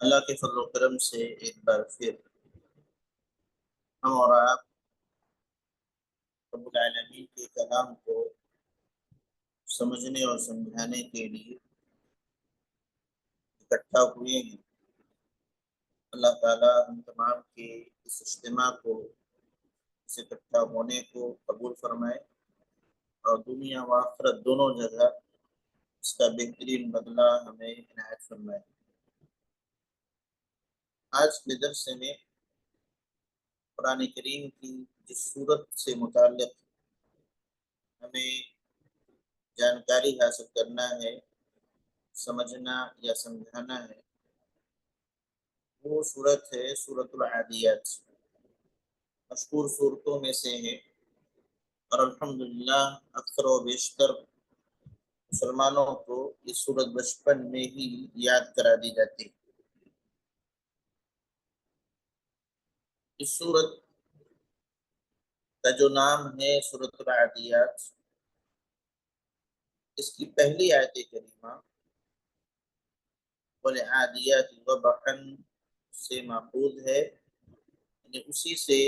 اللہ کے فضل و کرم سے ایک بار پھر ہم اور آپ رب العالمین کے کلام کو سمجھنے اور سمجھانے کے لیے اکٹھا ہوئے ہیں۔ اللہ تعالیٰ ہم تمام کے اس اجتماع کو، اس اکٹھا ہونے کو قبول فرمائے اور دنیا و آخرت دونوں جگہ اس کا بہترین بدلہ ہمیں عنایت فرمائے۔ آج کے درس میں قرآن کریم کی جس صورت سے متعلق ہمیں جانکاری حاصل کرنا ہے، سمجھنا یا سمجھانا ہے، وہ صورت ہے سورۃ العادیات۔ مشہور صورتوں میں سے ہے اور الحمدللہ اکثر و بیشتر مسلمانوں کو یہ صورت بچپن میں ہی یاد کرا دی جاتی ہے۔ اس صورت کا جو نام ہے سورۃ العادیات، اس کی پہلی آیت کریمہ والعادیات ضبحا سے ماخوذ ہے، یعنی اسی سے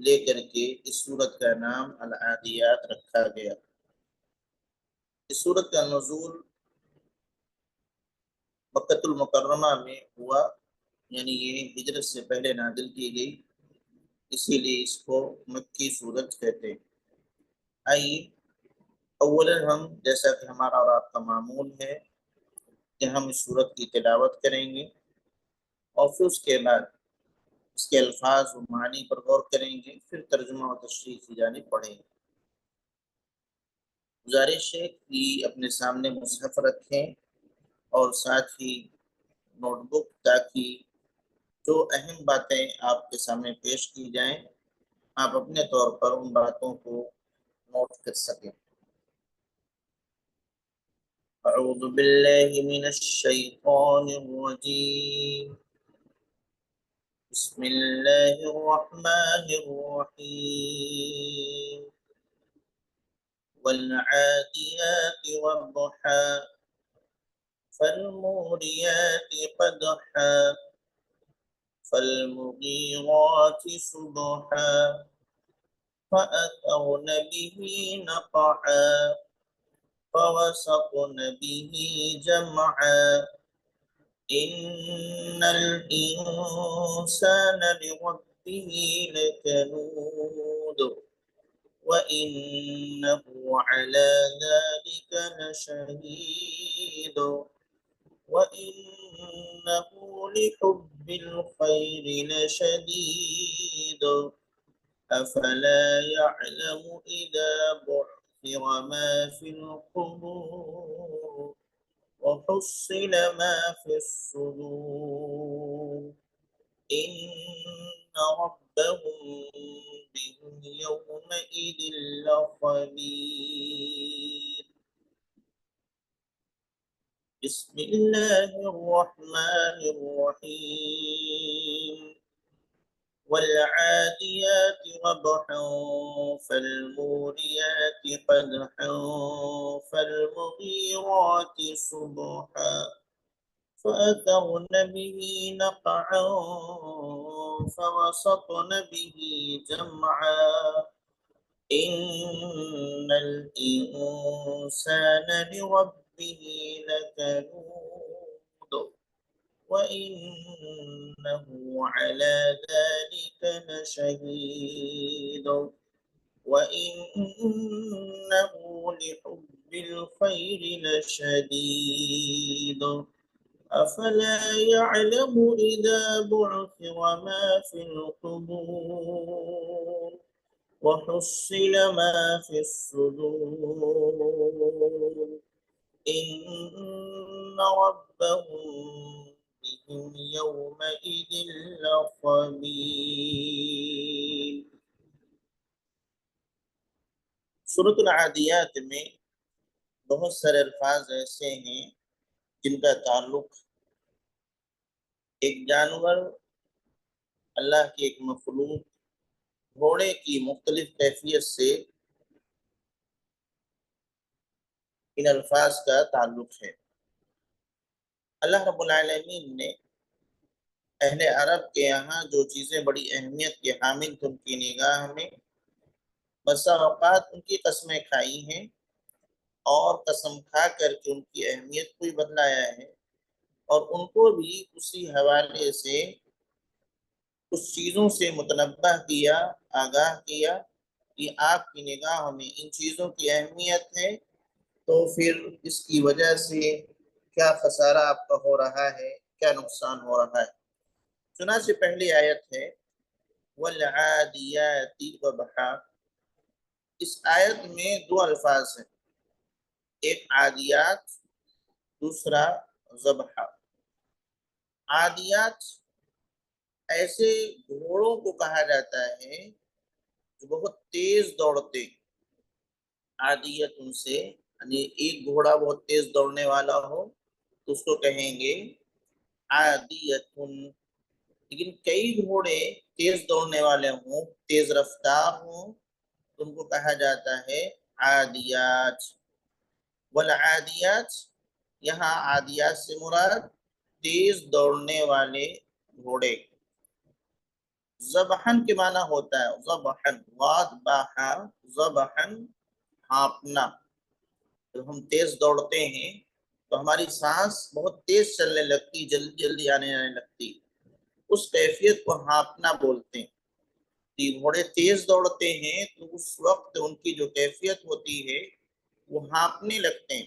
لے کر کے اس صورت کا نام العادیات رکھا گیا۔ اس صورت کا نزول مکۃ المکرمہ میں ہوا، یعنی یہ ہجرت سے پہلے نازل کی گئی، اسی لیے اس کو مکی صورت کہتے ہیں۔ آئیے اولا ہم، جیسا کہ ہمارا اور آپ کا معمول ہے، کہ ہم اس صورت کی تلاوت کریں گے اور پھر اس کے بعد اس کے الفاظ و معنی پر غور کریں گے، پھر ترجمہ و تشریح کی جانب پڑھیں گے۔ گزارش ہے کہ اپنے سامنے مصحف رکھیں اور ساتھ ہی نوٹ بک، تاکہ جو اہم باتیں آپ کے سامنے پیش کی جائیں آپ اپنے طور پر ان باتوں کو نوٹ کر سکیں۔ اعوذ باللہ من الشیطان الرجیم، بسم اللہ الرحمن الرحیم، والعادیات ضبحا فالموریات قدحا فالمغیرات صبحا فأثرن به نقعا فوسطن به جمعا إن الإنسان لربه لكنود وإنه على ذلك لشهيد وإنه لحب الخير لشديد أفلا يعلم إذا بعثر ما في القبور وحصل ما في الصدور إن ربهم بهم يومئذ لخبير۔ بسم الله الرحمن الرحيم، والعاديات ضبحا فالموريات قدحا فالمغيرات صبحا فأثرن به نقعا فوسطن به جمعا إن الإنسان لربه لكنود وإنه على ذلك لشهيد وإنه لحب الخير لشديد أفلا يعلم إذا بعثر ما في القبور وحصل ما في الصدور إن ربهم بهم يومئذ لخبير۔ سورۃ العادیات میں بہت سارے الفاظ ایسے ہیں جن کا تعلق ایک جانور، اللہ کی ایک مخلوق گھوڑے کی مختلف کیفیت سے ان الفاظ کا تعلق ہے۔ اللہ رب العالمین نے اہل عرب کے یہاں جو چیزیں بڑی اہمیت کے حامل تھے ان کی نگاہ میں بسا اوقات ان کی قسمیں کھائی ہیں اور قسم کھا کر کے ان کی اہمیت کو ہی بدلایا ہے، اور ان کو بھی اسی حوالے سے کچھ چیزوں سے متنبہ کیا، آگاہ کیا کہ آپ کی نگاہوں میں ان چیزوں کی اہمیت ہے، تو پھر اس کی وجہ سے کیا خسارہ آپ کا ہو رہا ہے، کیا نقصان ہو رہا ہے۔ چنانچہ پہلی آیت ہے وَالْعَادِيَاتِ ضَبْحًا۔ اس آیت میں دو الفاظ ہیں، ایک عادیات، دوسرا ضبحہ۔ عادیات ایسے گھوڑوں کو کہا جاتا ہے جو بہت تیز دوڑتے، عادیت ان سے یعنی ایک گھوڑا بہت تیز دوڑنے والا ہو تو اس کو کہیں گے عادیت، لیکن کئی گھوڑے تیز دوڑنے والے ہوں، تیز رفتار ہوں، تو ان کو کہا جاتا ہے عادیات۔ والعادیات، یہاں عادیات سے مراد تیز دوڑنے والے گھوڑے۔ ذبحن کے معنی ہوتا ہے ذبحن، واد باہا، ذبحن ہانپنا۔ جب ہم تیز دوڑتے ہیں تو ہماری سانس بہت تیز چلنے لگتی، جلدی جلدی آنے لگتی، اس کیفیت کو ہانپنا بولتے ہیں۔ گھوڑے تیز دوڑتے ہیں تو اس وقت ان کی جو کیفیت ہوتی ہے وہ ہانپنے لگتے ہیں،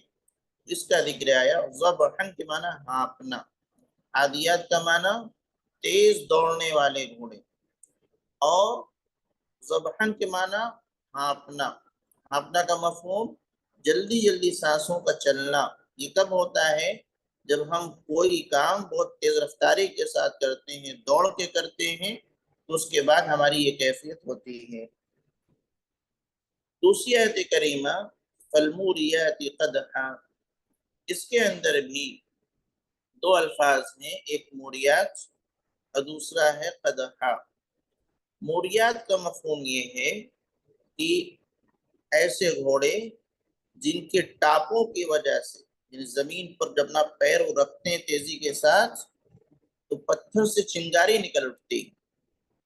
اس کا ذکر آیا۔ ذبحن کے معنی ہانپنا، عادیات کا معنی تیز دوڑنے والے گھوڑے، اور ذبحن کے معنی ہانپنا۔ ہانپنا کا مفہوم جلدی جلدی سانسوں کا چلنا۔ یہ کب ہوتا ہے؟ جب ہم کوئی کام بہت تیز رفتاری کے ساتھ کرتے ہیں، دوڑ کے کرتے ہیں، تو اس کے بعد ہماری یہ کیفیت ہوتی ہے۔ دوسری آیت کریمہ فالموریات قدحا، اس کے اندر بھی دو الفاظ ہیں، ایک موریات اور دوسرا ہے قدحا۔ موریات کا مفہوم یہ ہے کہ ایسے گھوڑے جن کے ٹاپوں کی وجہ سے، یعنی زمین پر جب نہ پیر رکھتے ہیں تیزی کے ساتھ تو پتھر سے چنگاری نکل اٹھتی۔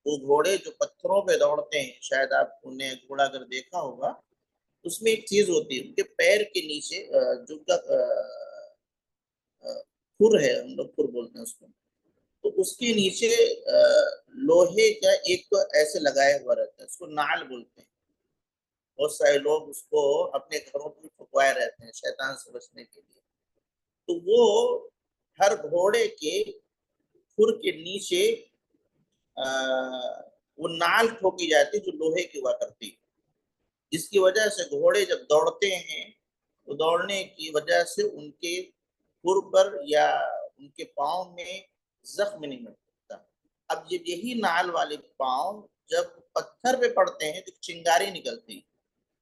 وہ گھوڑے جو پتھروں پہ دوڑتے ہیں، شاید آپ نے گھوڑا اگر دیکھا ہوگا، اس میں ایک چیز ہوتی ہے ان کے پیر کے نیچے جو کھر ہے، ہم لوگ کھر بولتے ہیں اس کو، تو اس کے نیچے لوہے کا ایک ایسے لگایا ہوا رہتا ہے، اس کو نعل بولتے ہیں۔ بہت سارے لوگ اس کو اپنے گھروں میں پھکوائے رہتے ہیں شیطان سے بچنے کے لیے۔ تو وہ ہر گھوڑے کے کھر کے نیچے وہ نعل ٹھوکی جاتی جو لوہے کی ہوا کرتی، جس کی وجہ سے گھوڑے جب دوڑتے ہیں تو دوڑنے کی وجہ سے ان کے کھر پر یا ان کے پاؤں میں زخم نہیں ہوتا۔ اب یہی نعل والے پاؤں جب پتھر پہ پڑتے ہیں تو چنگاری نکلتی،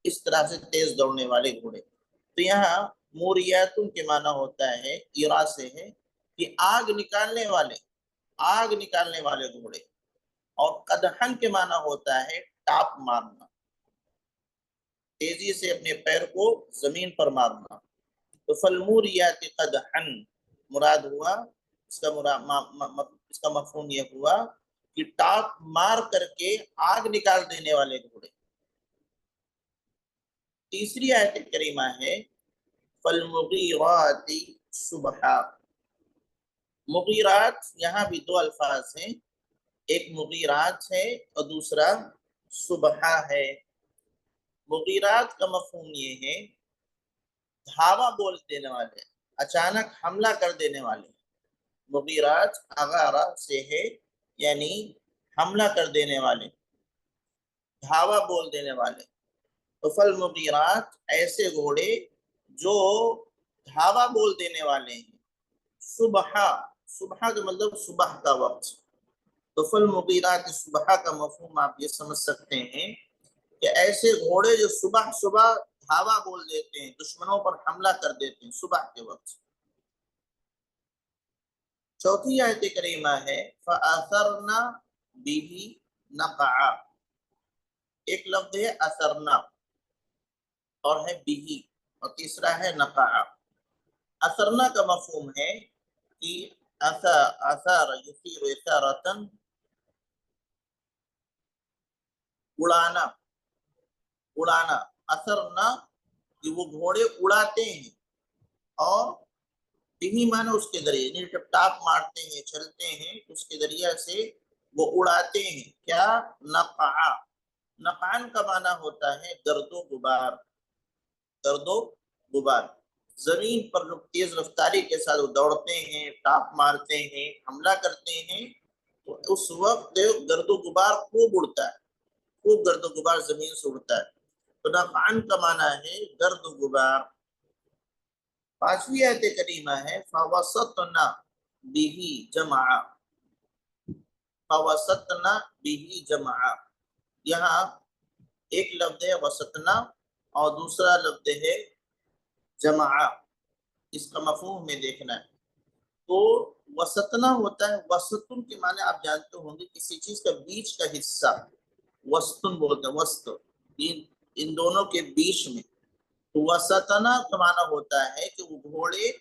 اس طرح سے تیز دوڑنے والے گھوڑے۔ تو یہاں موریاتن کے معنی ہوتا ہے، ایرا سے ہے کہ آگ نکالنے والے گھوڑے، اور قدحن کے معنی ہوتا ہے ٹاپ مارنا، تیزی سے اپنے پیر کو زمین پر مارنا۔ تو فالموریات قدحن مراد ہوا، اس کا مفہوم یہ ہوا کہ ٹاپ مار کر کے آگ نکال دینے والے گھوڑے۔ تیسری آیت کریمہ ہے فالمغیرات صبحا۔ مغیرات یہاں بھی دو الفاظ ہیں، ایک مغیرات ہے اور دوسرا صبحا ہے۔ مغیرات کا مفہوم یہ ہے دھاوا بول دینے والے، اچانک حملہ کر دینے والے۔ مغیرات اغارہ سے ہے، یعنی حملہ کر دینے والے، دھاوا بول دینے والے۔ تو فالمغیرات ایسے گھوڑے جو دھاوا بول دینے والے ہیں۔ صبحا، صبح کا مطلب صبح کا وقت، تو فالمغیرات صبح کا مفہوم آپ یہ سمجھ سکتے ہیں کہ ایسے گھوڑے جو صبح صبح دھاوا بول دیتے ہیں، دشمنوں پر حملہ کر دیتے ہیں صبح کے وقت۔ چوتھی آیت کریمہ ہے فَأَثَرْنَا بِهِ نَقْعًا۔ ایک لفظ ہے اثرنا اور ہے بِهِ، اور تیسرا ہے نقعا۔ اثرنا کا مفہوم ہے کہ آثار یثیر اثارتن، اڑانا، اڑانا، اثرنا کہ وہ گھوڑے اڑاتے ہیں، اور یہی معنی اس کے ذریعے، یعنی جب ٹاپ مارتے ہیں چلتے ہیں اس کے ذریعے سے وہ اڑاتے ہیں کیا؟ نقع، نقعن کا معنی ہوتا ہے گرد و غبار، گرد و غبار، زمین پر لوگ تیز رفتاری کے ساتھ دوڑتے ہیں، ٹاپ مارتے ہیں، حملہ کرتے ہیں، تو اس وقت گرد و غبار خوب اڑتا ہے، خوب گرد و غبار زمین سے اڑتا ہے، تو نقعن کا معنی ہے گرد و غبار۔ پانچویں آیت کریمہ ہے فوسطنا به جمعا، فوسطنا به جمعا، یہاں ایک لفظ ہے وسطنا اور دوسرا لفظ ہے جمعا، اس کا مفہوم میں دیکھنا ہے۔ تو وسطنا ہوتا ہے، وسطن کے معنی آپ جانتے ہوں گے کسی چیز کا بیچ کا حصہ، وسطن بولتے ہیں، وسط ان دونوں کے بیچ میں، تو وسطنا کا معنی ہوتا ہے کہ وہ گھوڑے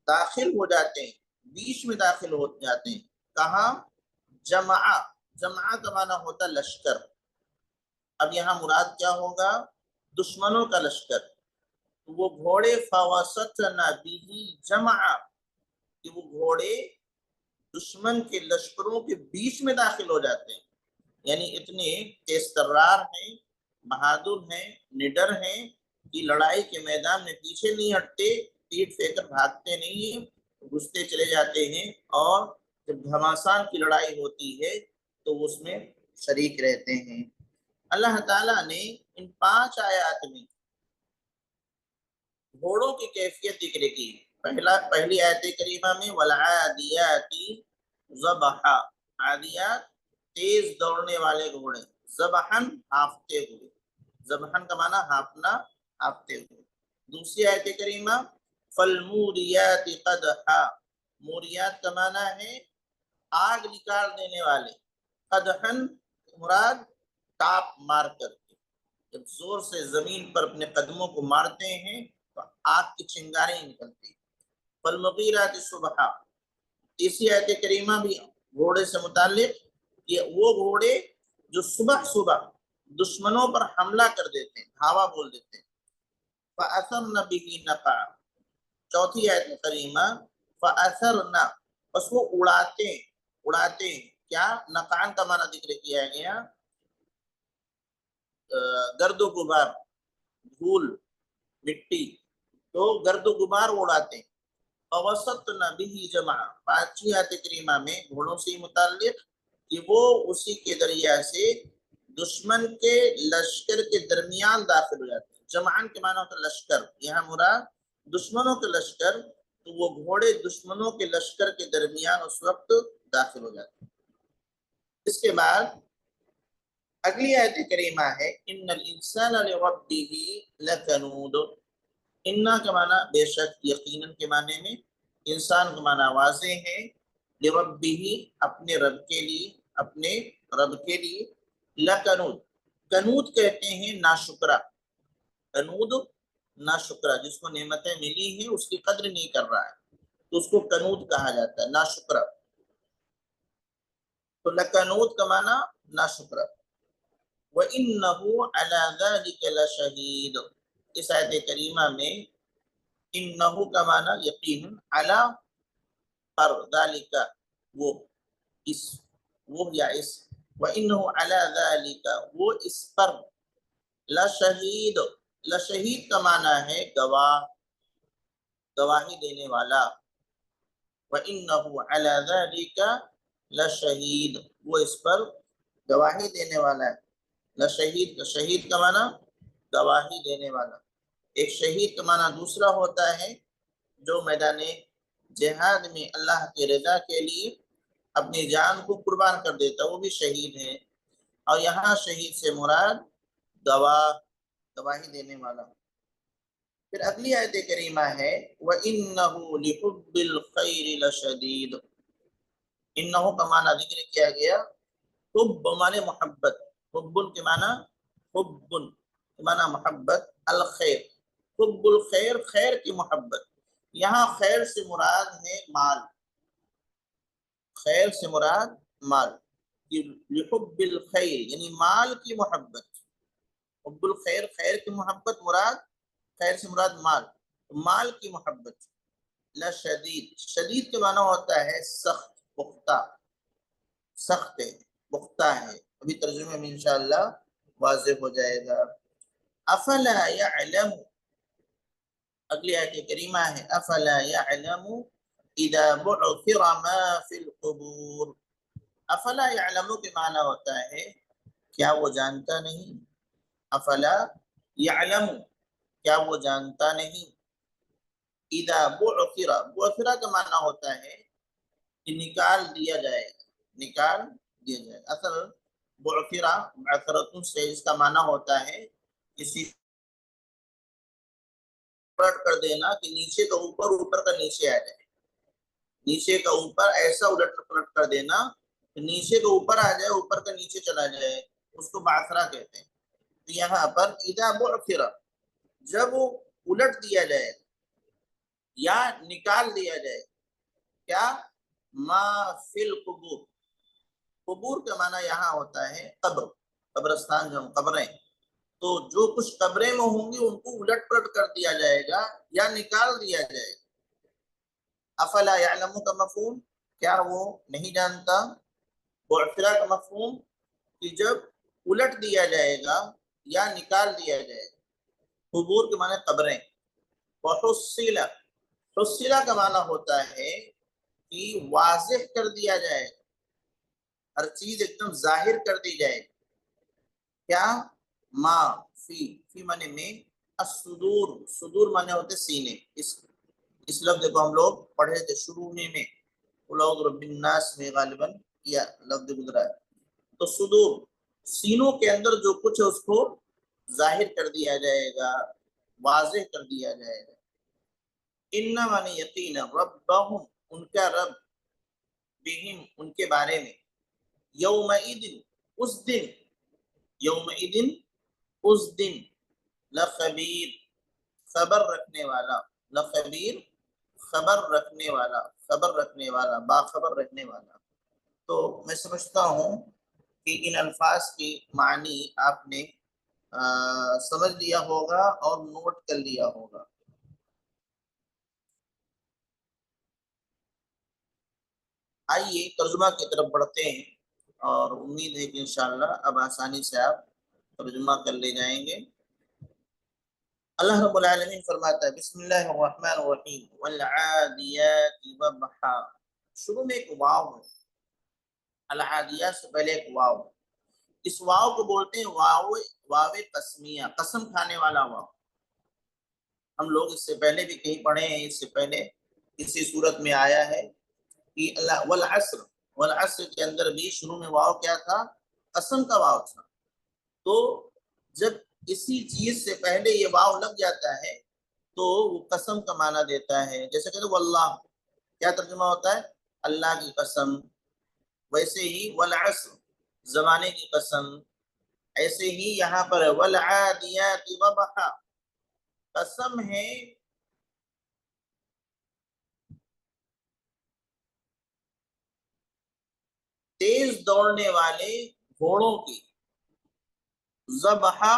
داخل ہو جاتے ہیں، بیچ میں داخل ہو جاتے ہیں، کہاں؟ جمعہ، جمعہ کا معنی ہوتا ہے لشکر، اب یہاں مراد کیا ہوگا؟ دشمنوں کا لشکر، وہ گھوڑے فوسطنا به جمعہ کہ وہ گھوڑے دشمن کے لشکروں کے بیچ میں داخل ہو جاتے ہیں، یعنی اتنے تیز ترار ہیں، بہادر ہیں، نڈر ہیں کہ لڑائی کے میدان میں پیچھے نہیں ہٹتے، پیٹ پھیر کر بھاگتے نہیں ہیں، گھستے چلے جاتے ہیں، اور جب گھماسان کی لڑائی ہوتی ہے تو اس میں شریک رہتے ہیں۔ اللہ تعالیٰ نے ان 5 آیات میں گھوڑوں کی کیفیت ذکر کی، پہلی آیت کریمہ میں والعادیات ضبحا، عادیات تیز دوڑنے والے گھوڑے، ضبحن ہانفتے ہوئے، ضبحن کا معنی ہانفنا، ہانفتے ہوئے۔ دوسری آیت کریمہ فالموریات قدحا، موریات کا معنی ہے آگ نکال دینے والے، قدحن مراد ٹاپ مار کر کے، جب زور سے زمین پر اپنے قدموں کو مارتے ہیں تو آگ کی چنگاریں نکلتی ہیں۔ فالمغیرات صبحا، تیسری آیت کریمہ بھی گھوڑے سے متعلق، یہ وہ گھوڑے جو صبح صبح دشمنوں پر حملہ کر دیتے ہیں، دھاوا بول دیتے ہیں۔ فَأَثَرْنَ بِهِ نَقْعًا، چوتھی آیت کریمہ فَأَثَرْنَ، بس وہ اڑاتے ہیں، اڑاتے ہیں کیا؟ نقعان کا معنی ذکر کیا گیا گرد و غبار، دھول، مٹی، تو گرد و غبار اڑاتے ہیں۔ فوسطنا به جمعا، 5ویں آیت کریمہ میں گھوڑوں سے متعلق کہ وہ اسی کے ذریعہ سے دشمن کے لشکر کے درمیان داخل ہو جاتے ہیں، جمعان کے معنی ہوتا ہے لشکر، یہاں مراد دشمنوں کے لشکر، تو وہ گھوڑے دشمنوں کے لشکر کے درمیان اس وقت داخل ہو جاتے ہیں۔ اس کے بعد اگلی آیت کریمہ ہے ان الانسان لربه لکنود، انا کا معنی بے شک، یقیناً کے معنی میں، انسان کا معنی واضح ہے، لربه اپنے رب کے لیے، اپنے رب کے لیے، لکنود، کنود کہتے ہیں ناشکرا، کنود ناشکرا، جس کو نعمتیں ملی ہیں اس کی قدر نہیں کر رہا ہے تو اس کو کنود کہا جاتا ہے، ناشکرا، تو لکنود کا معنی ناشکرا۔ وَإِنَّهُ عَلَى ذَلِكَ لَشَهِيدٌ، اس آیت کریمہ میں انہو کا معنی یقین، علی پر، ذالک وہ، اس، وہ یا اس، وَإِنَّهُ عَلَى ذَلِكَ وہ اس پر، لشہید، لشہید کا معنی ہے گواہ، گواہی دینے والا، وَإِنَّهُ عَلَى ذَلِكَ لشہید وہ اس پر گواہی دینے والا ہے، لشہید، شہید کا معنی گواہی دینے والا۔ ایک شہید کا معنی دوسرا ہوتا ہے جو میدان جہاد میں اللہ کی رضا کے لیے اپنی جان کو قربان کر دیتا، وہ بھی شہید ہے، اور یہاں شہید سے مراد گواہ، گواہی دینے والا۔ پھر اگلی آیت کریمہ ہے وَإِنَّهُ لِحُبِّ الْخَيْرِ لَشَدِيدٌ، انہو کا معنی ذکر کیا گیا، حب معنی محبت، حب کے معنی حب کے معنی محبت، الخیر، حب الخیر، خیر کی محبت، یہاں خیر سے مراد ہے مال، خیر سے مراد مال، لحب الخیر یعنی مال کی محبت، حب الخیر خیر کی محبت مراد، خیر سے مراد مال، مال کی محبت. لشدید، شدید کے معنی ہوتا ہے سخت، پختہ، سخت ہے، پختہ ہے. ابھی ترجمے میں انشاءاللہ واضح ہو جائے گا. افلا یعلم، اگلی آیت کریمہ ہے افلا یعلم اذا بعثر ما فی القبور. افلا یعلم کے معنی ہوتا ہے کیا وہ جانتا نہیں، افلا یعلم کیا وہ جانتا نہیں، اذا بعثر، بعثر کا معنی ہوتا ہے کہ نکال دیا جائے، نکال دیا جائے. اصل بعثرہ، بعثرۃ سے اس کا معنی ہوتا ہے کسی پلٹ کر دینا کہ نیچے کا اوپر، اوپر کا نیچے آ جائے، نیچے کا اوپر ایسا الٹ پلٹ کر دینا کہ نیچے کا اوپر آ جائے، اوپر کا نیچے چلا جائے، اس کو بعثرہ کہتے ہیں. تو یہاں پر اذا بعثر جب وہ الٹ دیا جائے یا نکال دیا جائے، کیا ما فی القبور، قبور کا معنی یہاں ہوتا ہے قبر، قبرستان جو قبریں، تو جو کچھ قبریں میں ہوں گی ان کو الٹ پلٹ کر دیا جائے گا یا نکال دیا جائے گا. افلا یعلم کا مفہوم کیا وہ نہیں جانتا، بعثرہ کا مفہوم کہ جب الٹ دیا جائے گا یا نکال دیا جائے گا. قبور کے معنی قبریں. وحصل، حصل کا معنی ہوتا ہے کہ واضح کر دیا جائے، ہر چیز ایک دم ظاہر کر دی جائے. کیا ما فی معنی میں، الصدور، صدور معنی ہوتے سینے. اس لفظ کو ہم لوگ پڑھے تھے شروع میں لوگ رب الناس میں غالباً یا لفظ گزرا ہے. تو صدور، سینوں کے اندر جو کچھ ہے اس کو ظاہر کر دیا جائے گا، واضح کر دیا جائے گا. ان معنی یقین، ربہم ان کا رب، بہم ان کے بارے میں، یومئذ اس دن، یومئذ اس دن، لخبیر خبر رکھنے والا، لخبیر خبر رکھنے والا، خبر رکھنے والا، باخبر رکھنے والا. تو میں سمجھتا ہوں کہ ان الفاظ کی معنی آپ نے سمجھ لیا ہوگا اور نوٹ کر لیا ہوگا. آئیے ترجمہ کی طرف بڑھتے ہیں اور امید ہے کہ انشاءاللہ اب آسانی سے آپ ترجمہ کر لے جائیں گے. اللہ رب العالمین فرماتا ہے بسم اللہ الرحمن الرحیم والعادیات ضبحا. شروع میں ایک واو ہے، العادیات سے پہلے ایک واو، اس واو کو بولتے ہیں واو، واو قسمیہ، قسم کھانے والا واو. ہم لوگ اس سے پہلے بھی کہیں پڑھے ہیں، اس سے پہلے کسی صورت میں آیا ہے کہ اللہ والعصر، والعصر کے اندر بھی شروع میں واو کیا تھا، قسم کا واو تھا. تو جب کسی چیز سے پہلے یہ واو لگ جاتا ہے تو وہ قسم کا معنی دیتا ہے. جیسے کہتے ہیں واللہ، کیا ترجمہ ہوتا ہے، اللہ کی قسم. ویسے ہی والعصر، زمانے کی قسم. ایسے ہی یہاں پر والعادیات ضبحا، قسم ہے تیز دوڑنے والے گھوڑوں کی، ضبحا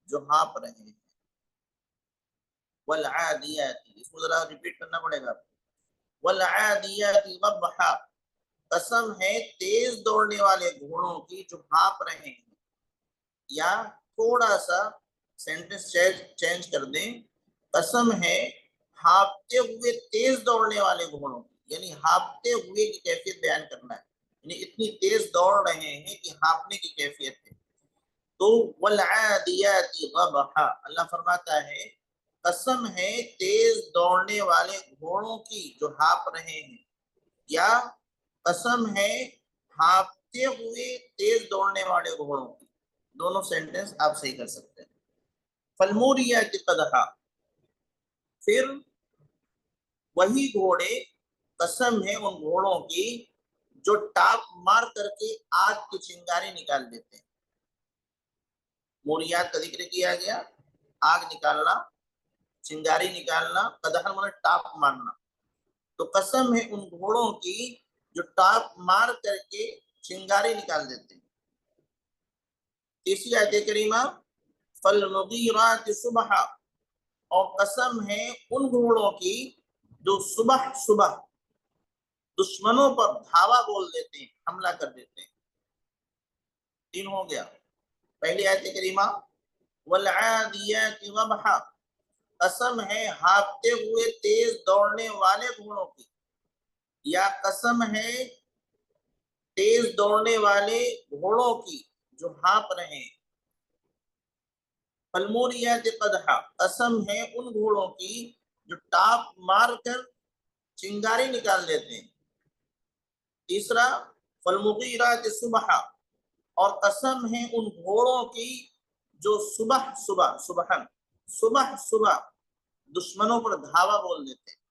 جو ہانپ رہے ہیں. والعادیات، اس کو ذرا ریپیٹ کرنا پڑے گا. والعادیات ضبحا، قسم ہے تیز دوڑنے والے گھوڑوں کی جو ہانپ رہے ہیں. یا تھوڑا سا سینٹنس چینج کر دیں، قسم ہے ہانپتے ہوئے تیز دوڑنے والے گھوڑوں کی، یعنی ہانپتے ہوئے کی کیفیت بیان کرنا ہے، یعنی اتنی تیز دوڑ رہے ہیں کہ ہانپنے کی کیفیت ہے. تو والعادیات ضبحا، اللہ فرماتا ہے قسم ہے تیز دوڑنے والے گھوڑوں کی جو ہانپ رہے ہیں، یا قسم ہے ہانپتے ہوئے تیز دوڑنے والے گھوڑوں کی. دونوں سینٹنس آپ صحیح کر سکتے ہیں. فالموریات قدحا، پھر وہی گھوڑے، قسم ہے ان گھوڑوں کی جو ٹاپ مار کر کے آگ کی چنگاری نکال دیتے ہیں. موریات کا ذکر کیا گیا، آگ نکالنا. چنگاری نکالنا، قدحن مانا ٹاپ مارنا، تو قسم ہے ان گھوڑوں کی جو ٹاپ مار کر کے چنگاری نکال دیتے ہیں۔ تیسری آیت کریمہ فالمغیرات صبح، اور قسم ہے ان گھوڑوں کی جو صبح صبح دشمنوں پر دھاوا بول دیتے ہیں، حملہ کر دیتے ہیں۔ تین ہو گیا۔ پہلی آیت کریمہ والعادیات ضبحا، قسم ہے ہانپتے ہوئے تیز دوڑنے والے گھوڑوں کی، یا قسم ہے تیز دوڑنے والے گھوڑوں کی جو ہانپ رہے ہیں۔ فالموریات قدحا، قسم ہے ان گھوڑوں کی جو ٹاپ مار کر چنگاری نکال دیتے ہیں۔ تیسرا فالمغیرات صبحا، اور قسم ہے ان گھوڑوں کی جو صبح صبح دشمنوں پر دھاوا بول دیتے ہیں۔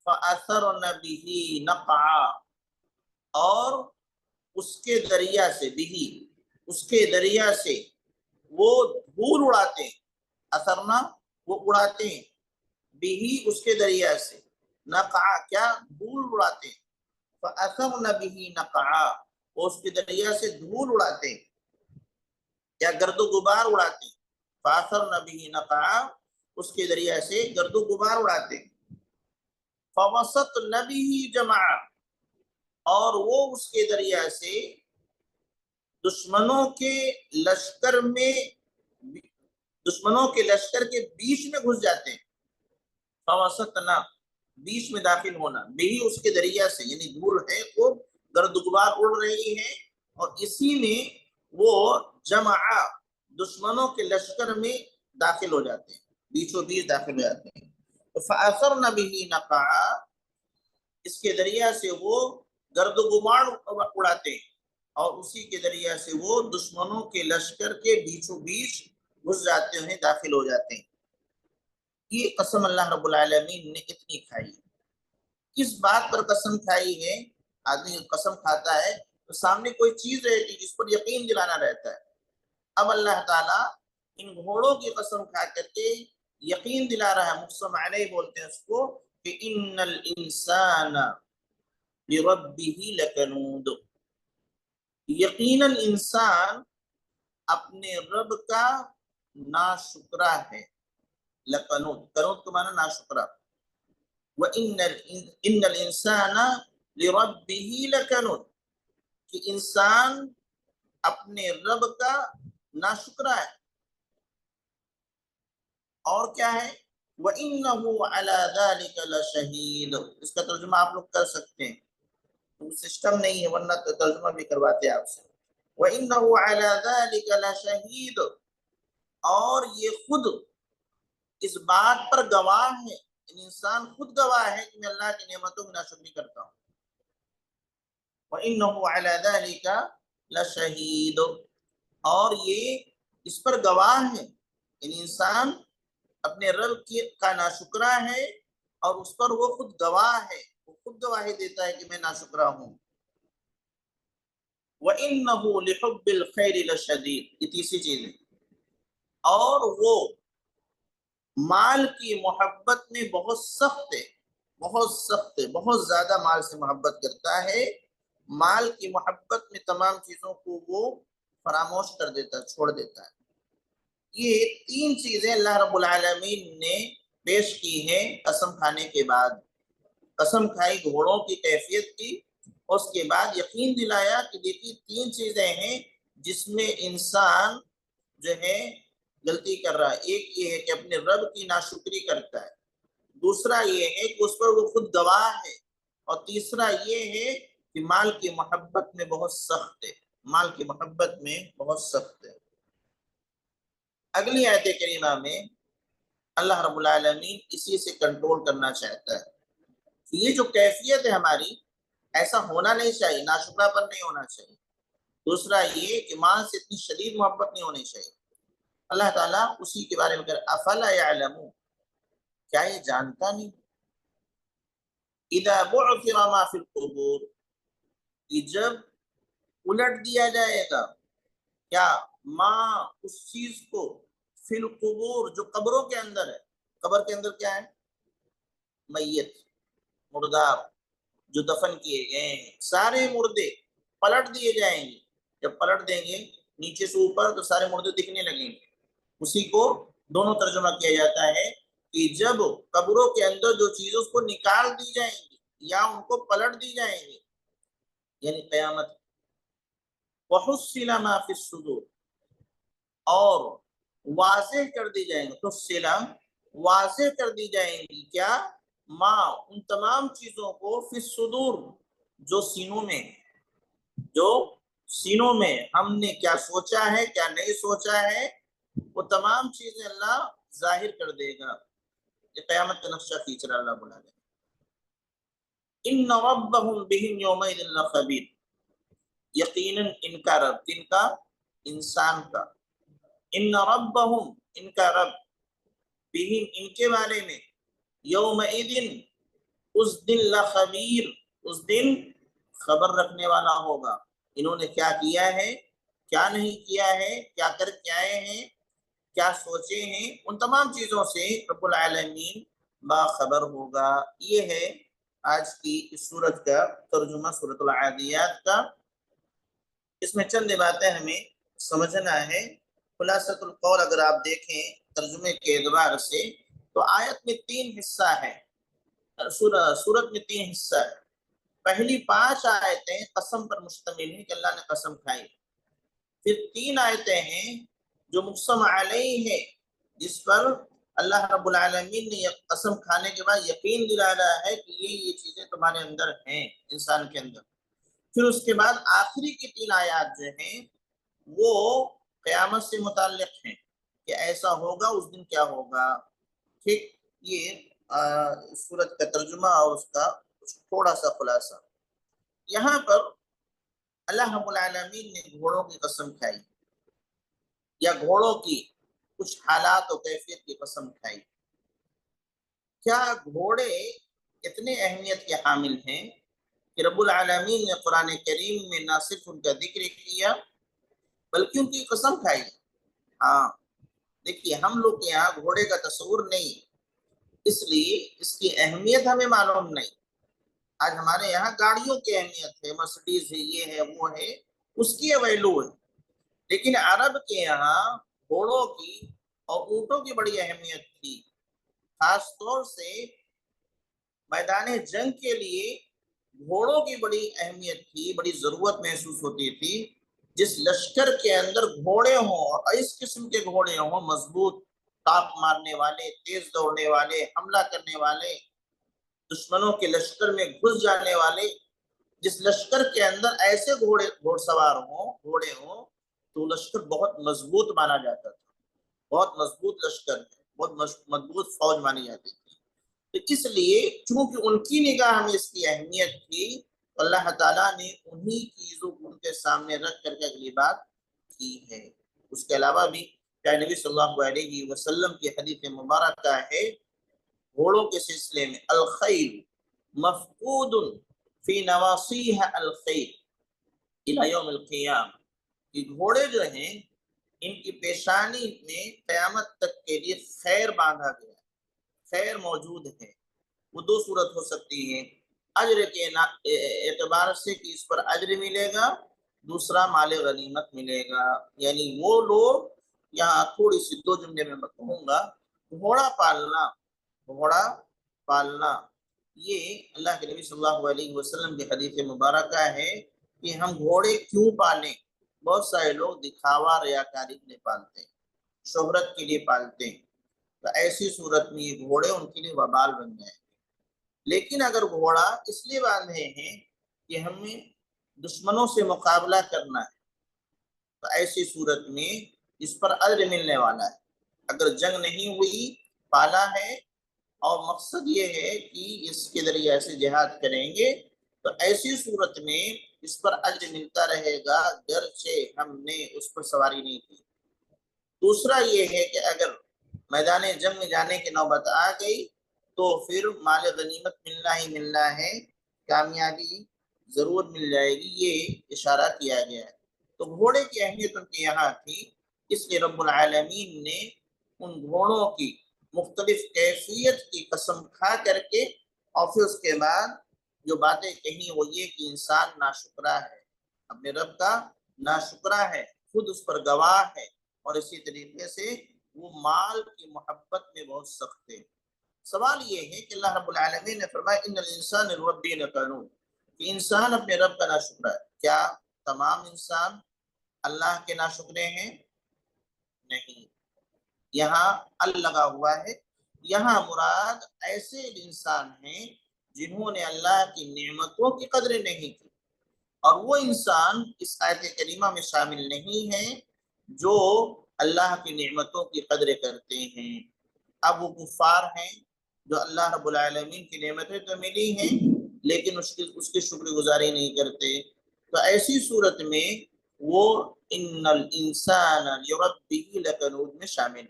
فَأَثَرْنَ بِهِ نَقْعًا، اور اس کے ذریعہ سے وہ دھول اڑاتے ہیں۔ اثرنا وہ اڑاتے ہیں، بھی اس کے ذریعہ سے، نقع کیا دھول اڑاتے ہیں۔ فَأَثَرْنَ بِهِ نَقْعًا، وہ اس کے ذریعہ سے دھول اڑاتے ہیں یا گرد و غبار اڑاتے ہیں۔ فَأَثَرْنَ بِهِ نَقْعًا، اس کے ذریعہ سے گرد و غبار اڑاتے ہیں۔ فَوَسَطْنَ بِهِ جَمْعًا، اور وہ اس کے ذریعہ سے دشمنوں کے لشکر کے بیچ میں گھس جاتے ہیں۔ فوسطنا بیچ میں داخل ہونا، بھی اس کے ذریعہ سے، یعنی دھول ہے وہ گرد و غبار اڑ رہی ہے اور اسی میں وہ جمع دشمنوں کے لشکر میں داخل ہو جاتے ہیں، بیچوں بیچ داخل ہو جاتے ہیں۔ فَأَثَرْنَ بِهِ نَقْعًا، اس کے ذریعہ سے وہ گرد و غبار اڑاتے ہیں اور اسی کے ذریعہ سے وہ دشمنوں کے لشکر کے بیچوں بیچ گھس جاتے ہیں، داخل ہو جاتے ہیں۔ یہ قسم اللہ رب العالمین نے اتنی کھائی ہے۔ کس بات پر قسم کھائی ہے؟ آدمی قسم کھاتا ہے تو سامنے کوئی چیز رہتی ہے جس پر یقین دلانا رہتا ہے۔ اب اللہ تعالیٰ ان گھوڑوں کی قسم کھا کر کے یقین دلا رہا ہے، مقسم علیہ بولتے ہیں اس کو، کہ ان الانسان لربہ لکنود، یقیناً انسان اپنے رب کا ناشکرا ہے۔ لکنود، کنود کو معنی ناشکرا۔ وَإِنَّ الْإِنسَانَ لِرَبِّهِ لَكَنُودٌ، کہ انسان اپنے رب کا ناشکرا ہے۔ اور کیا ہے؟ وَإِنَّهُ عَلَى ذَلِكَ لَشَهِيدٌ، اس کا ترجمہ آپ لوگ کر سکتے ہیں، سسٹم نہیں ہے ورنہ تو ترجمہ بھی کرواتے آپ سے۔ وَإِنَّهُ عَلَى ذَلِكَ لَشَهِيدٌ، اور یہ خود اس بات پر گواہ ہے، انسان خود گواہ ہے کہ میں اللہ کی نعمتوں کی ناشکری کرتا ہوں۔ وَإِنَّهُ عَلَى ذَلِكَ لَشَهِيدٌ، اور یہ اس پر گواہ ہے، انسان اپنے رب کا ناشکرا ہے اور اس پر وہ خود گواہ ہے، وہ خود گواہی دیتا ہے کہ میں ناشکرا ہوں۔ وَإِنَّهُ لِحُبِّ الْخَيْرِ لَشَدِيدٌ، یہ تیسری چیز ہے، اور وہ مال کی محبت میں بہت سخت ہے، بہت زیادہ مال سے محبت کرتا ہے۔ مال کی محبت میں تمام چیزوں کو وہ فراموش کر دیتا ہے، چھوڑ دیتا ہے۔ یہ تین چیزیں اللہ رب العالمین نے پیش کی ہیں قسم کھانے کے بعد۔ قسم کھائی گھوڑوں کی کیفیت کی، اور اس کے بعد یقین دلایا کہ دیکھیے تین چیزیں ہیں جس میں انسان جو ہے غلطی کر رہا ہے۔ ایک یہ ہے کہ اپنے رب کی ناشکری کرتا ہے، دوسرا یہ ہے کہ اس پر وہ خود گواہ ہے، اور تیسرا یہ ہے کہ مال کی محبت میں بہت سخت ہے، مال کی محبت میں بہت سخت ہے۔ اگلی آیت کریمہ میں اللہ رب العالمین اسی سے کنٹرول کرنا چاہتا ہے کہ یہ جو کیفیت ہے ہماری، ایسا ہونا نہیں چاہیے، ناشکرا پر نہیں ہونا چاہیے۔ دوسرا یہ کہ مال سے اتنی شدید محبت نہیں ہونی چاہیے۔ اللہ تعالیٰ اسی کے بارے میں کہہ افلا یعلمون، کیا یہ جانتا نہیں؟ اذا بعثر ما فی القبور، کہ جب الٹ دیا جائے گا کیا، ماں اس چیز کو فی القبور، جو قبروں کے اندر ہے. قبر کے اندر کیا ہے؟ میت، مردار جو دفن کیے گئے ہیں، سارے مردے پلٹ دیے جائیں گے. جب پلٹ دیں گے نیچے سے اوپر تو سارے مردے دکھنے لگیں گے. اسی کو دونوں ترجمہ کیا جاتا ہے کہ جب قبروں کے اندر جو چیزیں اس کو نکال دی جائیں گی یا ان کو پلٹ دی جائیں گی، یعنی قیامت. وحصل ما فی الصدور، اور واضح کر دی جائیں گے. تو سلام واضح کر دی جائیں گی کیا؟ ماں ان تمام چیزوں کو فی الصدور، جو سینوں میں، جو سینوں میں ہم نے کیا سوچا ہے کیا نہیں سوچا ہے، وہ تمام چیزیں اللہ ظاہر کر دے گا. یہ قیامت کا نقشہ کھینچ رہا اللہ بنا دے. ان ربهم بهم یومئذ لخبیر، یقیناً ان کا رب، کن کا؟ انسان کا. ان ربهم، ان کا رب، بهم ان کے بارے میں، یومئذ اس دن، لخبیر اس دن خبر رکھنے والا ہوگا. انہوں نے کیا کیا ہے، کیا نہیں کیا ہے، کیا کر کے آئے ہیں، کیا سوچے ہیں، ان تمام چیزوں سے رب العالمین باخبر ہوگا. یہ ہے آج کی اس سورت کا ترجمہ، سورۃ العادیات کا. اس میں چند باتیں ہمیں سمجھنا ہے. خلاصۃ القول اگر آپ دیکھیں ترجمے کے اعتبار سے تو آیت میں 3 حصہ ہے، سورت میں 3 حصہ ہے. پہلی 5 آیتیں قسم پر مشتمل ہیں کہ اللہ نے قسم کھائی. پھر 3 آیتیں ہیں جو مقسم علیہ ہے، جس پر اللہ رب العالمین نے قسم کھانے کے بعد یقین دلا رہا ہے کہ یہ چیزیں تمہارے اندر ہیں، انسان کے اندر. پھر اس کے بعد آخری کی 3 آیات جو ہیں وہ قیامت سے متعلق ہیں کہ ایسا ہوگا، اس دن کیا ہوگا. ٹھیک، یہ سورت کا ترجمہ اور اس کا تھوڑا سا خلاصہ. یہاں پر اللہ رب العالمین نے گھوڑوں کی قسم کھائی یا گھوڑوں کی کچھ حالات و کیفیت کی قسم کھائی. کیا گھوڑے اتنے اہمیت کے حامل ہیں کہ رب العالمین نے قرآن کریم میں نہ صرف ان کا ذکر کیا بلکہ ان کی قسم کھائی. ہاں دیکھیے، ہم لوگ کے یہاں گھوڑے کا تصور نہیں، اس لیے اس کی اہمیت ہمیں معلوم نہیں. آج ہمارے یہاں گاڑیوں کی اہمیت ہے، مرسڈیز ہے، یہ ہے، وہ ہے، اس کی ویلو ہے. لیکن عرب کے یہاں گھوڑوں کی اور اونٹوں کی بڑی اہمیت تھی. خاص طور سے میدان جنگ کے لیے گھوڑوں کی بڑی اہمیت تھی، بڑی ضرورت محسوس ہوتی تھی. جس لشکر کے اندر گھوڑے ہوں اور اس قسم کے گھوڑے ہوں، مضبوط، ٹاپ مارنے والے، تیز دوڑنے والے، حملہ کرنے والے، دشمنوں کے لشکر میں گھس جانے والے، جس لشکر کے اندر ایسے گھوڑ سوار گھوڑے ہوں تو لشکر بہت مضبوط مانا جاتا تھا. بہت مضبوط لشکر ہے، بہت مضبوط فوج مانی جاتی تھی. تو اس لیے چونکہ ان کی نگاہ میں اس کی اہمیت تھی، اللہ تعالیٰ نے انہی چیزوں کو ان کے سامنے رکھ کر کے اگلی بات کی ہے. اس کے علاوہ بھی نبی صلی اللہ علیہ وسلم کی حدیث مبارکہ ہے گھوڑوں کے سلسلے میں، الخیل مفقود فی نواصیہ الخیل الی یوم القیامہ، کہ گھوڑے جو ہیں ان کی پیشانی میں قیامت تک کے لیے خیر باندھا گیا، خیر موجود ہے. وہ 2 صورت ہو سکتی ہے، اجر کے اعتبار سے کہ اس پر اجر ملے گا، دوسرا مال غنیمت ملے گا. یعنی وہ لوگ، یہاں تھوڑی سی 2 جملے میں بتاؤں گا، گھوڑا پالنا یہ اللہ کے نبی صلی اللہ علیہ وسلم کی حدیث مبارکہ ہے کہ ہم گھوڑے کیوں پالیں. بہت سارے لوگ دکھاوا، ریاکاری کے لیے پالتے ہیں، شہرت کے لیے پالتے ہیں، تو ایسی صورت میں یہ گھوڑے ان کے لیے وبال بن جائیں. لیکن اگر گھوڑا اس لیے باندھے ہیں کہ ہمیں دشمنوں سے مقابلہ کرنا ہے تو ایسی صورت میں اس پر اجر ملنے والا ہے. اگر جنگ نہیں ہوئی، پالا ہے اور مقصد یہ ہے کہ اس کے ذریعے سے جہاد کریں گے تو ایسی صورت میں اس پر اجر ملتا رہے گا گرچہ ہم نے اس پر سواری نہیں کی. دوسرا یہ ہے کہ اگر میدان جنگ میں جانے کی نوبت آ گئی تو پھر مال غنیمت ملنا ہی ملنا ہے، کامیابی ضرور مل جائے گی، یہ اشارہ کیا گیا ہے. تو گھوڑے کی اہمیت ان کے یہاں تھی، اس لیے رب العالمین نے ان گھوڑوں کی مختلف کیفیت کی قسم کھا کر کے، اور پھر اس کے بعد جو باتیں کہیں وہ یہ کہ انسان ناشکرا ہے، اپنے رب کا ناشکرا ہے، خود اس پر گواہ ہے، اور اسی طریقے سے وہ مال کی محبت میں بہت سخت ہے۔ سوال یہ ہے کہ اللہ رب العالمین نے فرمایا ان الانسان لربہ لکنود، کہ انسان اپنے رب کا ناشکرا ہے۔ کیا تمام انسان اللہ کے ناشکرے ہیں؟ نہیں، یہاں ال لگا ہوا ہے، یہاں مراد ایسے انسان ہیں جنہوں نے اللہ کی نعمتوں کی قدر نہیں کی، اور وہ انسان اس آیت کریمہ میں شامل نہیں ہیں جو اللہ کی نعمتوں کی قدر کرتے ہیں۔ اب وہ کفار ہیں جو اللہ رب العالمین کی نعمتیں تو ملی ہیں لیکن اس کی شکر گزاری نہیں کرتے، تو ایسی صورت میں وہ ان الانسان لربہ لکنود میں شامل،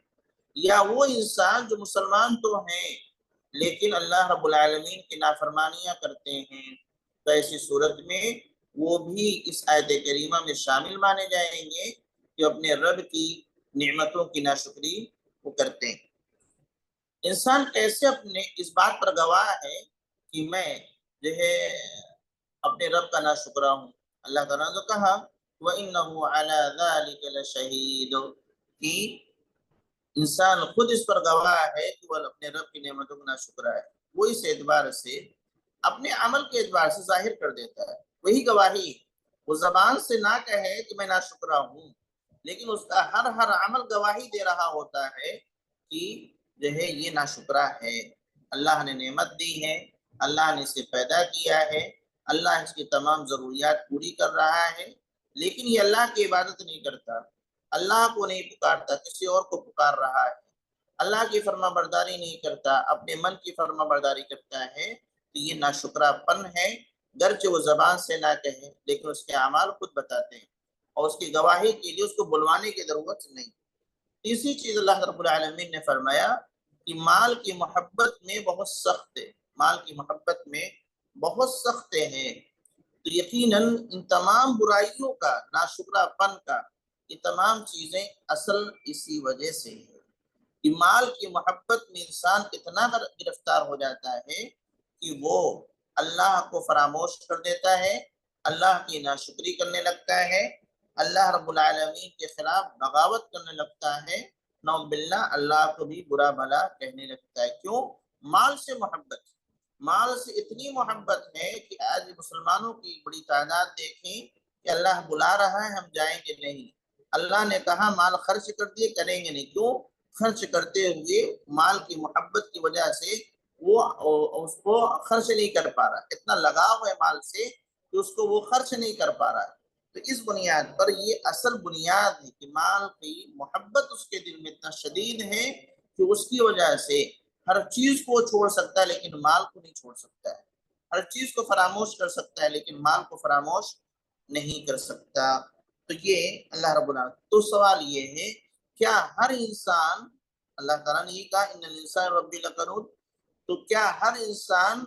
یا وہ انسان جو مسلمان تو ہیں لیکن اللہ رب العالمین کی نافرمانیاں کرتے ہیں، تو ایسی صورت میں وہ بھی اس آیت کریمہ میں شامل مانے جائیں گے جو اپنے رب کی نعمتوں کی ناشکری وہ کرتے ہیں۔ انسان کیسے اپنے اس بات پر گواہ ہے کہ میں جو ہے اپنے رب کا ناشکرا ہوں؟ اللہ تعالیٰ نے کہا وَإِنَّهُ عَلَى ذَلِكَ لَشَهِيدٌ، کہ انسان خود اس پر گواہ ہے کہ وہ اپنے رب کی نعمتوں کا ناشکرا ہے۔ وہ اس اعتبار سے اپنے عمل کے اعتبار سے ظاہر کر دیتا ہے، وہی گواہی ہے۔ وہ زبان سے نہ کہے کہ میں ناشکرا ہوں، لیکن اس کا ہر عمل گواہی دے رہا ہوتا ہے کہ جو ہے یہ ناشکرا ہے، اللہ نے نعمت دی ہے، اللہ نے اسے پیدا کیا ہے، اللہ اس کی تمام ضروریات پوری کر رہا ہے، لیکن یہ اللہ کی عبادت نہیں کرتا، اللہ کو نہیں پکارتا، کسی اور کو پکار رہا ہے، اللہ کی فرما برداری نہیں کرتا، اپنے من کی فرما برداری کرتا ہے، تو یہ ناشکرا پن ہے، گرچہ وہ زبان سے نہ کہے لیکن اس کے اعمال خود بتاتے ہیں، اور اس کی گواہی کے لیے اس کو بلوانے کی ضرورت نہیں۔ تیسری چیز اللہ رب العالمین نے فرمایا کہ مال کی محبت میں بہت سخت ہے، مال کی محبت میں بہت سخت ہے، تو یقیناً ان تمام برائیوں کا، ناشکرا پن کا، یہ تمام چیزیں اصل اسی وجہ سے ہے کہ مال کی محبت میں انسان اتنا گرفتار ہو جاتا ہے کہ وہ اللہ کو فراموش کر دیتا ہے، اللہ کی ناشکری کرنے لگتا ہے، اللہ رب العالمین کے خلاف بغاوت کرنے لگتا ہے، نعوذ باللہ اللہ کو بھی برا بھلا کہنے لگتا ہے۔ کیوں؟ مال سے محبت، مال سے اتنی محبت ہے کہ آج مسلمانوں کی بڑی تعداد دیکھیں کہ اللہ بلا رہا ہے ہم جائیں گے نہیں، اللہ نے کہا مال خرچ کر دیے کریں گے نہیں، کیوں؟ خرچ کرتے ہوئے مال کی محبت کی وجہ سے وہ اس کو خرچ نہیں کر پا رہا، اتنا لگاؤ ہے مال سے کہ اس کو وہ خرچ نہیں کر پا رہا۔ تو اس بنیاد پر یہ اصل بنیاد ہے کہ مال کی محبت اس کے دل میں اتنا شدید ہے کہ اس کی وجہ سے ہر چیز کو چھوڑ سکتا ہے لیکن مال کو نہیں چھوڑ سکتا ہے، ہر چیز کو فراموش کر سکتا ہے لیکن مال کو فراموش نہیں کر سکتا۔ تو یہ اللہ رب العالمین، تو سوال یہ ہے کیا ہر انسان، اللہ تعالیٰ نے یہ کہا ان الانسان ربی لکنود، تو کیا ہر انسان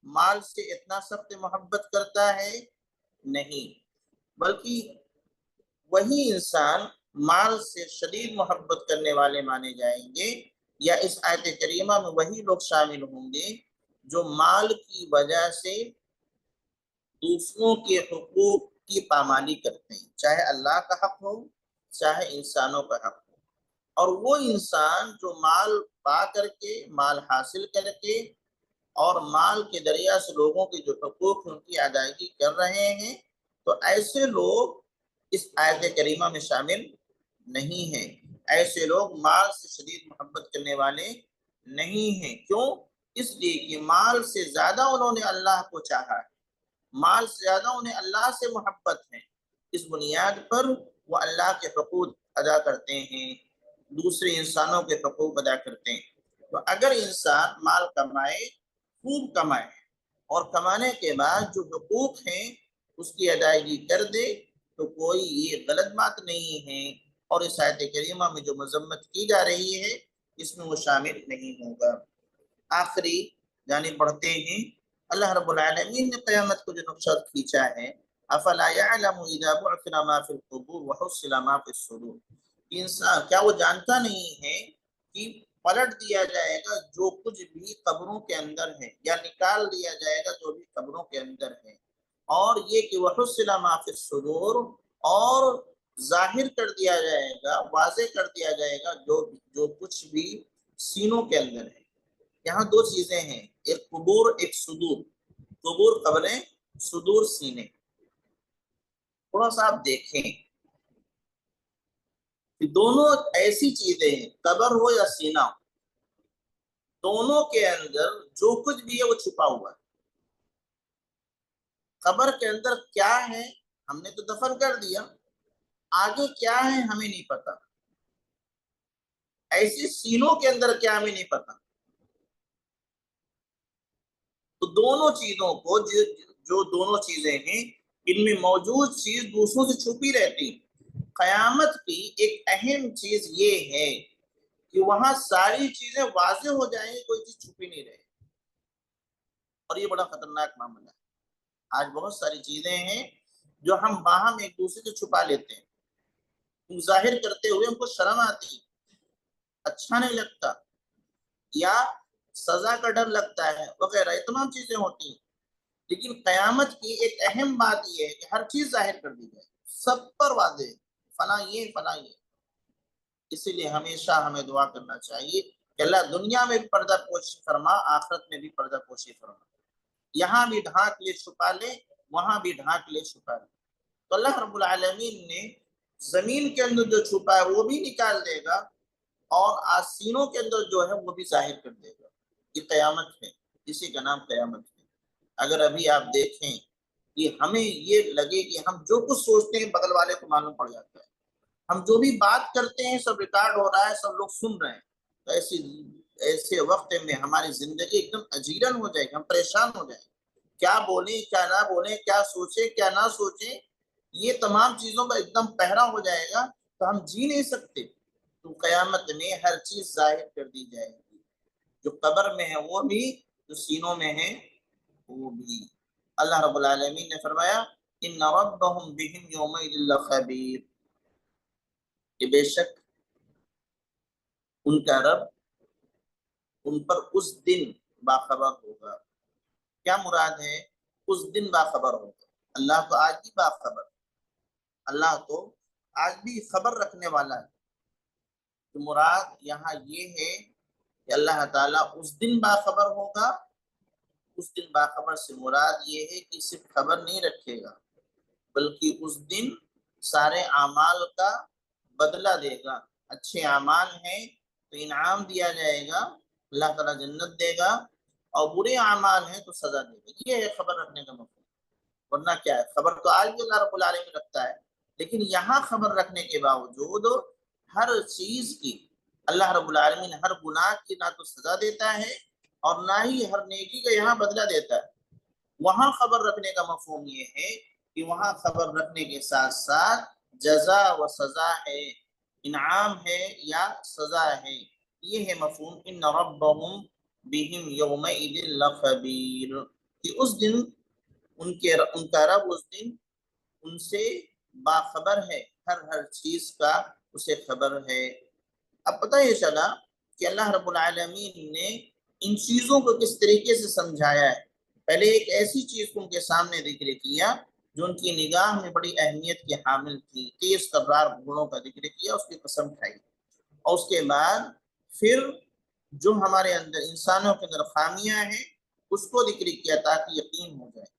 مال سے اتنا سخت محبت کرتا ہے؟ نہیں، بلکہ وہی انسان مال سے شدید محبت کرنے والے مانے جائیں گے، یا اس آیت کریمہ میں وہی لوگ شامل ہوں گے جو مال کی وجہ سے دوسروں کے حقوق کی پامالی کرتے ہیں، چاہے اللہ کا حق ہو چاہے انسانوں کا حق ہو، اور وہ انسان جو مال پا کر کے، مال حاصل کر کے، اور مال کے ذریعہ سے لوگوں کے جو حقوق ان کی ادائیگی کر رہے ہیں، تو ایسے لوگ اس آیت کریمہ میں شامل نہیں ہیں، ایسے لوگ مال سے شدید محبت کرنے والے نہیں ہیں۔ کیوں؟ اس لیے کہ مال سے زیادہ انہوں نے اللہ کو چاہا ہے، مال سے زیادہ انہیں اللہ سے محبت ہے، اس بنیاد پر وہ اللہ کے حقوق ادا کرتے ہیں، دوسرے انسانوں کے حقوق ادا کرتے ہیں۔ تو اگر انسان مال کمائے، خوب کمائے، اور کمانے کے بعد جو حقوق ہیں اس کی ادائیگی کر دے تو کوئی یہ غلط بات نہیں ہے، اور اس آیت کریمہ میں جو مذمت کی جا رہی ہے اس میں وہ شامل نہیں ہوگا۔ آخری جانب بڑھتے ہیں، اللہ رب العالمین نے قیامت کو جو نقشہ کھینچا ہے افلا يعلم اذا بعثر ما في القبور وحصل ما في الصدور، انسان کیا وہ جانتا نہیں ہے کہ پلٹ دیا جائے گا جو کچھ بھی قبروں کے اندر ہے، یا نکال دیا جائے گا جو بھی قبروں کے اندر ہے، اور یہ کہ وَحُصِّلَ مَا فِي الصُّدُورِ، اور ظاہر کر دیا جائے گا، واضح کر دیا جائے گا جو کچھ بھی سینوں کے اندر ہے۔ یہاں دو چیزیں ہیں، ایک قبور، ایک صدور۔ قبور قبریں، صدور سینے۔ تھوڑا سا آپ دیکھیں کہ دونوں ایسی چیزیں ہیں، قبر ہو یا سینہ ہو، دونوں کے اندر جو کچھ بھی ہے وہ چھپا ہوا ہے۔ قبر کے اندر کیا ہے ہم نے تو دفن کر دیا، آگے کیا ہے ہمیں نہیں پتا، ایسی سینوں کے اندر کیا ہمیں نہیں پتا۔ تو دونوں چیزوں کو جو دونوں چیزیں ہیں، ان میں موجود چیز دوسروں سے چھپی رہتی۔ قیامت کی ایک اہم چیز یہ ہے کہ وہاں ساری چیزیں واضح ہو جائیں گی، کوئی چیز چھپی نہیں رہے، اور یہ بڑا خطرناک معاملہ ہے۔ آج بہت ساری چیزیں ہیں جو ہم باہم ایک دوسرے سے چھپا لیتے ہیں، ظاہر کرتے ہوئے ہم کو شرم آتی، اچھا نہیں لگتا، یا سزا کا ڈر لگتا ہے وغیرہ، یہ تمام چیزیں ہوتی ہیں۔ لیکن قیامت کی ایک اہم بات یہ ہے کہ ہر چیز ظاہر کر دی جائے، سب پر واضح، فلاں یہ فلاں یہ۔ اسی لیے ہمیشہ ہمیں دعا کرنا چاہیے کہ اللہ دنیا میں بھی پردہ پوشی فرما، آخرت میں بھی پردہ پوشی فرما، یہاں بھی ڈھانک لے چھپا لے، وہاں بھی ڈھانک لے چھپا لے۔ تو اللہ رب العالمین نے زمین کے اندر جو چھپا ہے وہ بھی نکال دے گا، اور آسینوں کے اندر جو ہے وہ بھی ظاہر کر دے گا۔ یہ قیامت ہے، اسی کا نام قیامت ہے۔ اگر ابھی آپ دیکھیں کہ ہمیں یہ لگے کہ ہم جو کچھ سوچتے ہیں بغل والے کو معلوم پڑ جاتا ہے، ہم جو بھی بات کرتے ہیں سب ریکارڈ ہو رہا ہے، سب لوگ سن رہے ہیں، تو ایسے وقت میں ہماری زندگی ایک دم اجیرن ہو جائے گی، ہم پریشان ہو جائیں گے، کیا بولیں کیا نہ بولیں، کیا سوچیں کیا نہ سوچیں، یہ تمام چیزوں کا ایک دم پہرا ہو جائے گا، تو ہم جی نہیں سکتے۔ تو قیامت میں ہر چیز ظاہر کر دی جائے گی، جو قبر میں ہے وہ بھی، جو سینوں میں ہے وہ بھی۔ اللہ رب العالمین نے فرمایا ان ربهم بهم یومئذ لخبیر، کہ بے شک ان کا رب ان پر اس دن باخبر ہوگا۔ کیا مراد ہے اس دن باخبر ہوگا؟ اللہ تو آج بھی باخبر، اللہ تو آج بھی خبر رکھنے والا ہے۔ تو مراد یہاں یہ ہے کہ اللہ تعالیٰ اس دن باخبر ہوگا۔ اس دن باخبر سے مراد یہ ہے کہ صرف خبر نہیں رکھے گا، بلکہ اس دن سارے اعمال کا بدلہ دے گا۔ اچھے اعمال ہیں تو انعام دیا جائے گا، اللہ تعالیٰ جنت دے گا، اور برے اعمال ہیں تو سزا دے گا۔ یہ ہے خبر رکھنے کا مطلب۔ ورنہ کیا ہے، خبر تو آج بھی اللہ رب العالمین رکھتا ہے، لیکن یہاں خبر رکھنے کے باوجود ہر چیز کی اللہ رب العالمین ہر گناہ کی نہ تو سزا دیتا ہے اور نہ ہی ہر نیکی کا یہاں بدلہ دیتا ہے۔ وہاں خبر رکھنے کا مفہوم یہ ہے کہ وہاں خبر رکھنے کے ساتھ ساتھ جزا و سزا ہے، انعام ہے یا سزا ہے، یہ ہے مفہوم ان ربهم بهم یومئذ لخبیر، کہ اس دن ان کا رب اس دن ان سے باخبر ہے، ہر چیز کا اسے خبر ہے۔ اب پتہ یہ چلا کہ اللہ رب العالمین نے ان چیزوں کو کس طریقے سے سمجھایا ہے۔ پہلے ایک ایسی چیز کو ان کے سامنے ذکر کیا جو ان کی نگاہ میں بڑی اہمیت کی حامل تھی، تیز ترار گھوڑوں کا ذکر کیا، اس کی قسم کھائی، اور اس کے بعد پھر جو ہمارے اندر انسانوں کے اندر خامیاں ہیں اس کو ذکر کیا تاکہ یقین ہو جائے،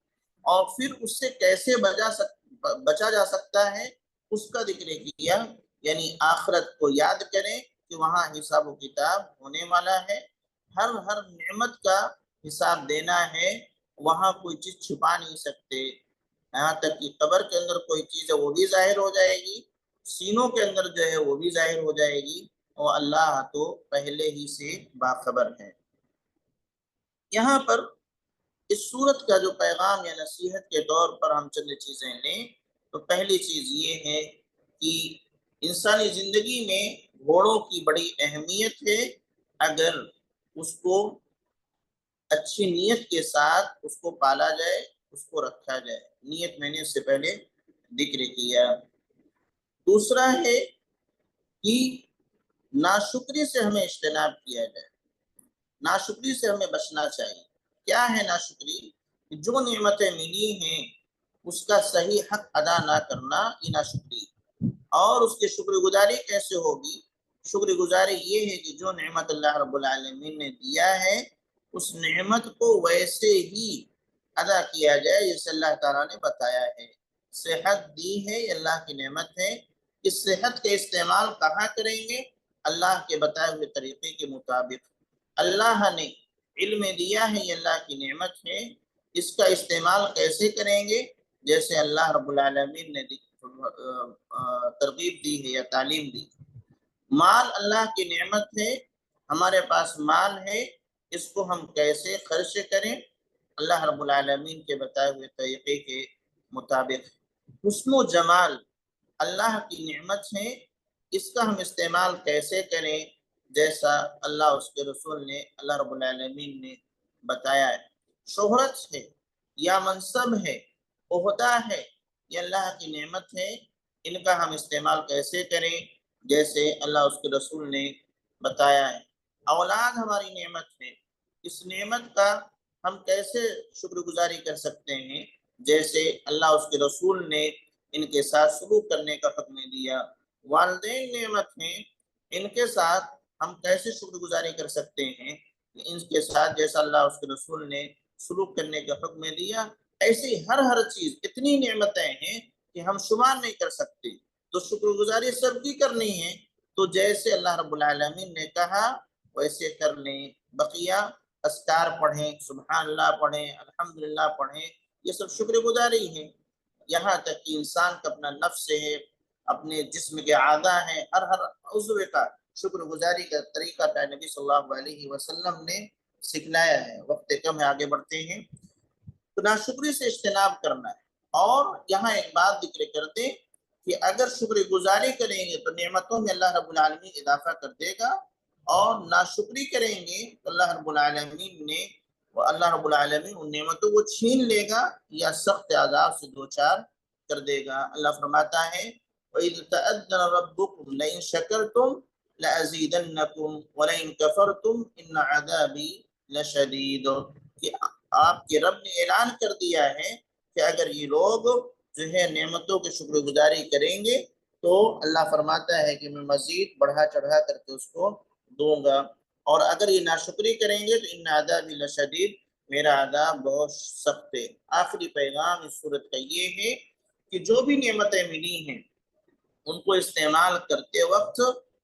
اور پھر اس سے کیسے بچا جا سکتا ہے اس کا ذکر کیا، یعنی آخرت کو یاد کریں کہ وہاں حساب و کتاب ہونے والا ہے، ہر نعمت کا حساب دینا ہے، وہاں کوئی چیز چھپا نہیں سکتے، یہاں تک کہ قبر کے اندر کوئی چیز ہے وہ بھی ظاہر ہو جائے گی، سینوں کے اندر جو ہے وہ بھی ظاہر ہو جائے گی، اور اللہ تو پہلے ہی سے باخبر ہے۔ یہاں پر اس صورت کا جو پیغام یا نصیحت کے طور پر ہم چند چیزیں لیں تو پہلی چیز یہ ہے کہ انسانی زندگی میں گھوڑوں کی بڑی اہمیت ہے، اگر اس کو اچھی نیت کے ساتھ اس کو پالا جائے، اس کو رکھا جائے۔ نیت میں نے اس سے پہلے ذکر کیا۔ دوسرا ہے کہ ناشکری سے ہمیں اجتناب کیا جائے، ناشکری سے ہمیں بچنا چاہیے۔ کیا ہے ناشکری؟ جو نعمتیں ملی ہیں اس کا صحیح حق ادا نہ کرنا، یہ ناشکری۔ اور اس کی شکر گزاری کیسے ہوگی؟ شکر گزاری یہ ہے کہ جو نعمت اللہ رب العالمین نے دیا ہے اس نعمت کو ویسے ہی ادا کیا جائے جیسے اللہ تعالیٰ نے بتایا ہے۔ صحت دی ہے، یہ اللہ کی نعمت ہے، اس صحت کا استعمال کہاں کریں گے؟ اللہ کے بتائے ہوئے طریقے کے مطابق۔ اللہ نے علم دیا ہے، یہ اللہ کی نعمت ہے، اس کا استعمال کیسے کریں گے؟ جیسے اللہ رب العالمین نے ترغیب دی ہے یا تعلیم دی۔ مال اللہ کی نعمت ہے، ہمارے پاس مال ہے، اس کو ہم کیسے خرچ کریں؟ اللہ رب العالمین کے بتائے ہوئے طریقے کے مطابق۔ حسن و جمال اللہ کی نعمت ہے، اس کا ہم استعمال کیسے کریں؟ جیسا اللہ اس کے رسول نے، اللہ رب العالمین نے بتایا ہے۔ شہرت ہے یا منصب ہے، عہدہ ہے، یہ اللہ کی نعمت ہے، ان کا ہم استعمال کیسے کریں؟ جیسے اللہ اس کے رسول نے بتایا ہے۔ اولاد ہماری نعمت ہے، اس نعمت کا ہم کیسے شکر گزاری کر سکتے ہیں؟ جیسے اللہ اس کے رسول نے ان کے ساتھ سلوک کرنے کا حکم دیا۔ والدین نعمت ہیں، ان کے ساتھ ہم کیسے شکر گزاری کر سکتے ہیں؟ ان کے ساتھ جیسا اللہ اس کے رسول نے سلوک کرنے کا حکم دیا، ایسی ہر چیز اتنی نعمتیں ہیں کہ ہم شمار نہیں کر سکتے، تو شکر گزاری سب کی کرنی ہے۔ تو جیسے اللہ رب العالمین نے کہا ویسے کر لیں۔ بقیہ اذکار پڑھیں، سبحان اللہ پڑھیں، الحمدللہ پڑھیں، یہ سب شکر گزاری ہے۔ یہاں تک کہ انسان کا اپنا نفس ہے، اپنے جسم کے اعضاء ہیں، ہر عضو کا شکر گزاری کا طریقہ نبی صلی اللہ علیہ وسلم نے سکھلایا ہے۔ وقت کم ہے، آگے بڑھتے ہیں۔ تو ناشکری سے اجتناب کرنا ہے۔ اور یہاں ایک بات ذکر کرتے کہ اگر شکر گزاری کریں گے تو نعمتوں میں اللہ رب العالمین اضافہ کر دے گا، اور ناشکری کریں گے تو اللہ رب العالمین ان نعمتوں کو چھین لے گا یا سخت عذاب سے دوچار کر دے گا۔ اللہ فرماتا ہے وَإِذْ تَأَذَّنَ رَبُّكُمْ لَئِن شَكَرْتُمْ لَأَزِيدَنَّكُمْ وَلَئِن كَفَرْتُمْ إِنَّ عَذَابِي لَشَدِيدٌ، کہ آپ کے رب نے اعلان کر دیا ہے کہ اگر یہ لوگ جو ہے نعمتوں کی شکر گزاری کریں گے تو اللہ فرماتا ہے کہ میں مزید بڑھا چڑھا کر کے اس کو دوں گا، اور اگر یہ ناشکری کریں گے تو ان عذابی لشدید، میرا عذاب بہت سخت ہے۔ آخری پیغام اس صورت کا یہ ہے کہ جو بھی نعمتیں ملی ہیں ان کو استعمال کرتے وقت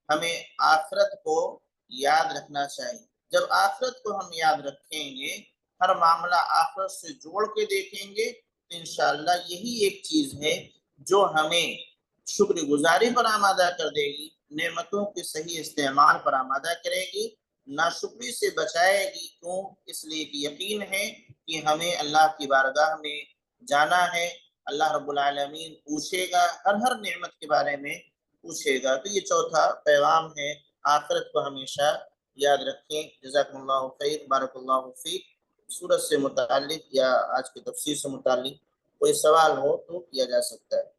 ہمیں آخرت کو یاد رکھنا چاہیے۔ جب آخرت کو ہم یاد رکھیں گے، ہر معاملہ آخرت سے جوڑ کے دیکھیں گے، تو انشاءاللہ یہی ایک چیز ہے جو ہمیں شکر گزاری پر آمادہ کر دے گی، نعمتوں کے صحیح استعمال پر آمادہ کرے گی، ناشکری سے بچائے گی۔ کیوں؟ اس لیے کہ یقین ہے کہ ہمیں اللہ کی بارگاہ میں جانا ہے، اللہ رب العالمین پوچھے گا، ہر نعمت کے بارے میں پوچھے گا۔ تو یہ چوتھا پیغام ہے، آخرت کو ہمیشہ یاد رکھیں۔ جزاکم اللہ خیر، بارک اللہ فیک۔ سورت سے متعلق یا آج کی تفسیر سے متعلق کوئی سوال ہو تو کیا جا سکتا ہے۔